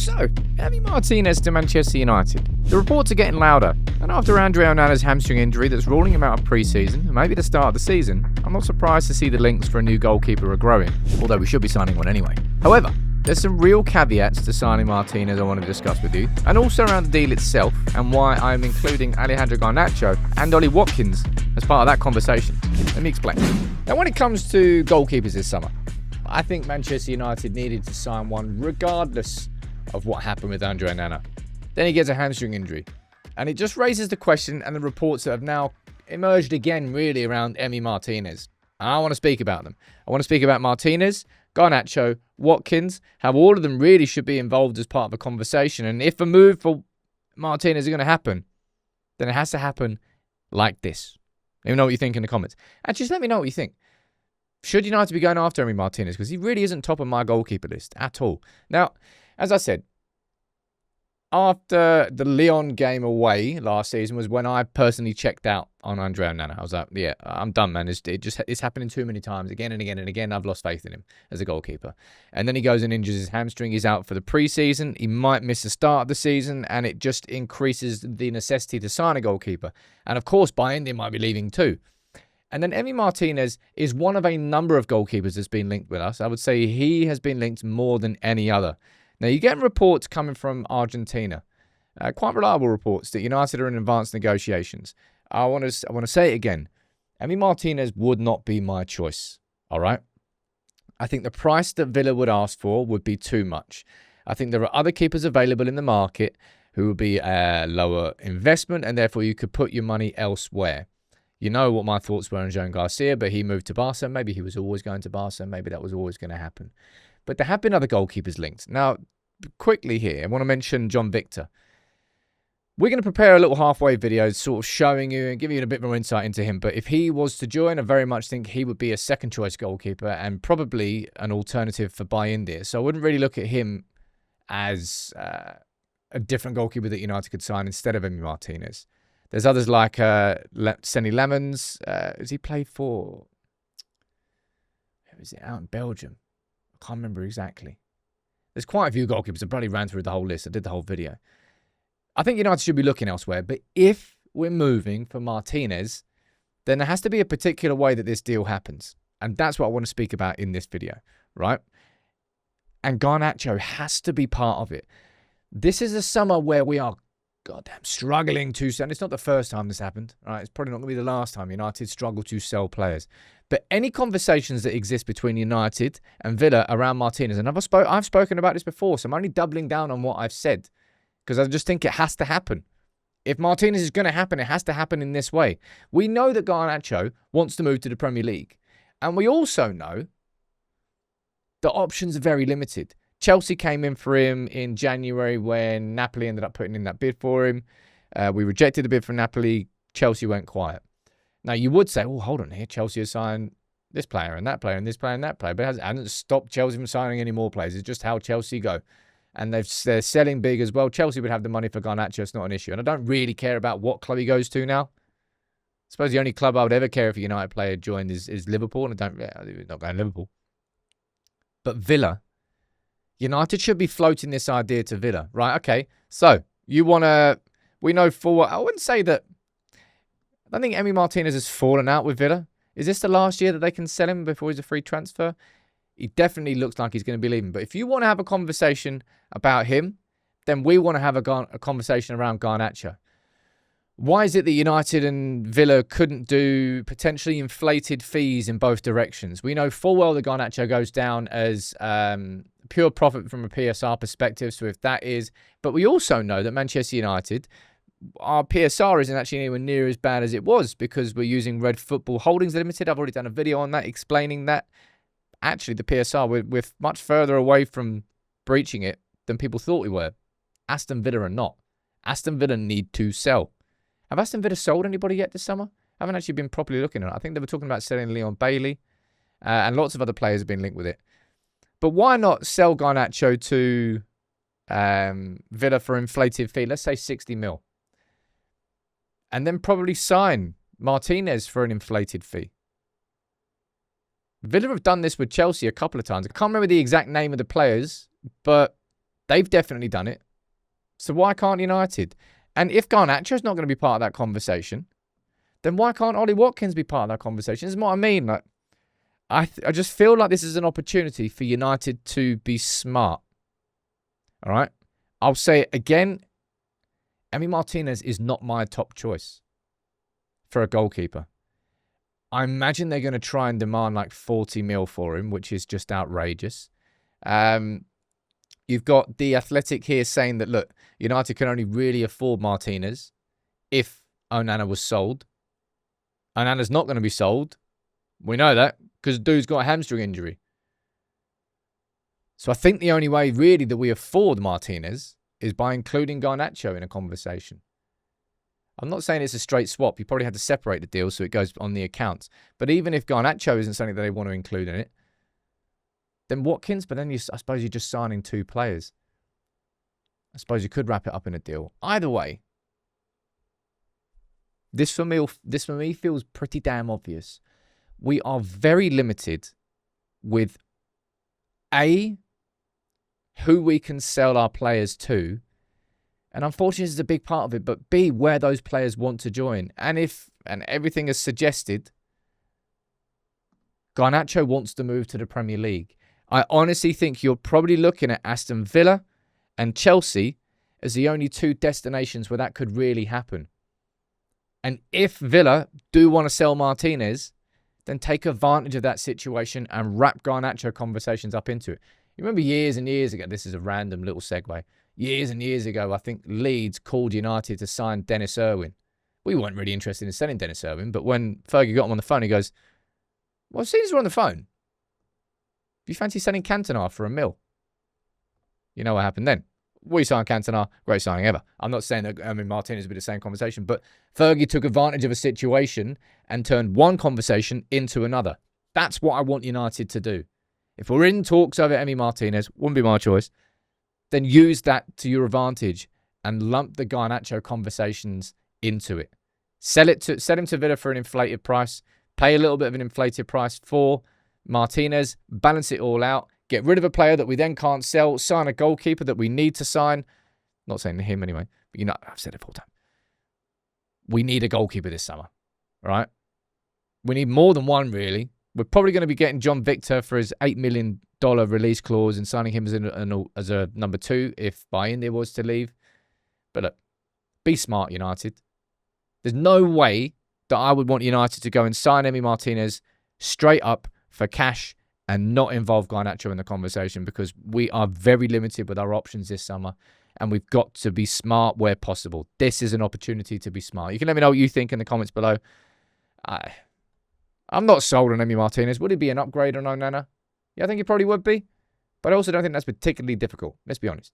So, Emi Martinez to Manchester United. The reports are getting louder, and after Andre Onana's hamstring injury that's ruling him out of pre-season, and maybe the start of the season, I'm not surprised to see the links for a new goalkeeper are growing, although we should be signing one anyway. However, there's some real caveats to signing Martinez I want to discuss with you, and also around the deal itself, and why I'm including Alejandro Garnacho and Ollie Watkins as part of that conversation. Let me explain. Now, when it comes to goalkeepers this summer, I think Manchester United needed to sign one regardless of what happened with Andre Onana. Then he gets a hamstring injury. And it just raises the question and the reports that have now emerged again really around Emi Martinez. And I want to speak about them. I want to speak about Martinez, Garnacho, Watkins, how all of them really should be involved as part of a conversation. And if a move for Martinez is going to happen, then it has to happen like this. Let me know what you think in the comments. And just let me know what you think. Should United be going after Emi Martinez? Because he really isn't top of my goalkeeper list at all. Now, as I said, after the Lyon game away last season was when I personally checked out on Andre Onana. I was like, yeah, I'm done, man. It's happening too many times, again and again and again. I've lost faith in him as a goalkeeper. And then he goes and injures his hamstring. He's out for the preseason. He might miss the start of the season, and it just increases the necessity to sign a goalkeeper. And of course, by end, he might be leaving too. And then Emi Martinez is one of a number of goalkeepers that's been linked with us. I would say he has been linked more than any other. Now, you get reports coming from Argentina, quite reliable reports that United are in advanced negotiations. I want to say it again. Emi Martinez would not be my choice, all right? I think the price that Villa would ask for would be too much. I think there are other keepers available in the market who would be a lower investment, and therefore you could put your money elsewhere. You know what my thoughts were on Joan Garcia, but he moved to Barca. Maybe he was always going to Barca. Maybe that was always going to happen. But there have been other goalkeepers linked. Now, quickly here, I want to mention John Victor. We're going to prepare a little halfway video sort of showing you and giving you a bit more insight into him. But if he was to join, I very much think he would be a second choice goalkeeper and probably an alternative for Bayindir. So I wouldn't really look at him as a different goalkeeper that United could sign instead of Emi Martinez. There's others like Senny Lemons. Has he played for? Who is it? Out in Belgium. I can't remember exactly. There's quite a few goalkeepers. I probably ran through the whole list. I did the whole video. I think United should be looking elsewhere. But if we're moving for Martinez, then there has to be a particular way that this deal happens. And that's what I want to speak about in this video, right? And Garnacho has to be part of it. This is a summer where we are goddamn struggling to sell. And it's not the first time this happened, right? It's probably not going to be the last time United struggle to sell players. But any conversations that exist between United and Villa around Martinez, and I've spoken about this before, so I'm only doubling down on what I've said because I just think it has to happen. If Martinez is going to happen, it has to happen in this way. We know that Garnacho wants to move to the Premier League, and we also know the options are very limited. Chelsea came in for him in January when Napoli ended up putting in that bid for him. We rejected the bid from Napoli. Chelsea went quiet. Now, you would say, oh, hold on here. Chelsea has signed this player and that player and this player and that player. But it hasn't stopped Chelsea from signing any more players. It's just how Chelsea go. And they're selling big as well. Chelsea would have the money for Garnacho. It's not an issue. And I don't really care about what club he goes to now. I suppose the only club I would ever care if a United player joined is Liverpool. And I'm not going to Liverpool. But Villa, United should be floating this idea to Villa. Right, okay. So, you want to... We know for... I wouldn't say that... I don't think Emi Martinez has fallen out with Villa. Is this the last year that they can sell him before he's a free transfer? He definitely looks like he's going to be leaving. But if you want to have a conversation about him, then we want to have a conversation around Garnacho. Why is it that United and Villa couldn't do potentially inflated fees in both directions? We know full well that Garnacho goes down as pure profit from a PSR perspective. So if that is... But we also know that Manchester United... Our PSR isn't actually anywhere near as bad as it was because we're using Red Football Holdings Limited. I've already done a video on that explaining that. Actually, the PSR, we're much further away from breaching it than people thought we were. Aston Villa are not. Aston Villa need to sell. Have Aston Villa sold anybody yet this summer? I haven't actually been properly looking at it. I think they were talking about selling Leon Bailey and lots of other players have been linked with it. But why not sell Garnacho to Villa for inflated fee? Let's say 60 mil. And then probably sign Martinez for an inflated fee. Villa have done this with Chelsea a couple of times. I can't remember the exact name of the players, but They've definitely done it. So why can't United? And if Garnacho's not going to be part of that conversation, then why can't Ollie Watkins be part of that conversation? This is what I mean. Like, I just feel like this is an opportunity for United to be smart. All right? I'll say it again. Emi Martinez is not my top choice for a goalkeeper. I imagine they're going to try and demand like 40 mil for him, which is just outrageous. You've got The Athletic here saying that, look, United can only really afford Martinez if Onana was sold. Onana's not going to be sold. We know that because dude's got a hamstring injury. So I think the only way really that we afford Martinez is by including Garnacho in a conversation. I'm not saying it's a straight swap. You probably have to separate the deal so it goes on the accounts. But even if Garnacho isn't something that they want to include in it, then Watkins, but then I suppose you're just signing 2 players. I suppose you could wrap it up in a deal. Either way, this for me feels pretty damn obvious. We are very limited with A, who we can sell our players to, and unfortunately this is a big part of it, but B, where those players want to join. And everything is suggested, Garnacho wants to move to the Premier League. I honestly think you're probably looking at Aston Villa and Chelsea as the only 2 destinations where that could really happen. And if Villa do want to sell Martinez, then take advantage of that situation and wrap Garnacho conversations up into it. You remember years and years ago, this is a random little segue, years and years ago, I think Leeds called United to sign Dennis Irwin. We weren't really interested in selling Dennis Irwin, but when Fergie got him on the phone, he goes, well, as soon as we're on the phone, do you fancy selling Cantona for $1 million? You know what happened then? We signed Cantona, great signing ever. I'm not saying that Martinez would be the same conversation, but Fergie took advantage of a situation and turned one conversation into another. That's what I want United to do. If we're in talks over Emi Martinez, wouldn't be my choice, then use that to your advantage and lump the Garnacho conversations into it. Sell him to Villa for an inflated price, pay a little bit of an inflated price for Martinez, balance it all out, get rid of a player that we then can't sell, sign a goalkeeper that we need to sign. Not saying him anyway, but you know, I've said it 4 times. We need a goalkeeper this summer, right? We need more than one, really. We're probably going to be getting John Victor for his $8 million release clause and signing him as a number 2 if Bayindir was to leave. But look, be smart, United. There's no way that I would want United to go and sign Emi Martinez straight up for cash and not involve Garnacho in the conversation, because we are very limited with our options this summer and we've got to be smart where possible. This is an opportunity to be smart. You can let me know what you think in the comments below. I'm not sold on Emi Martinez. Would he be an upgrade on Onana? Yeah, I think he probably would be. But I also don't think that's particularly difficult. Let's be honest.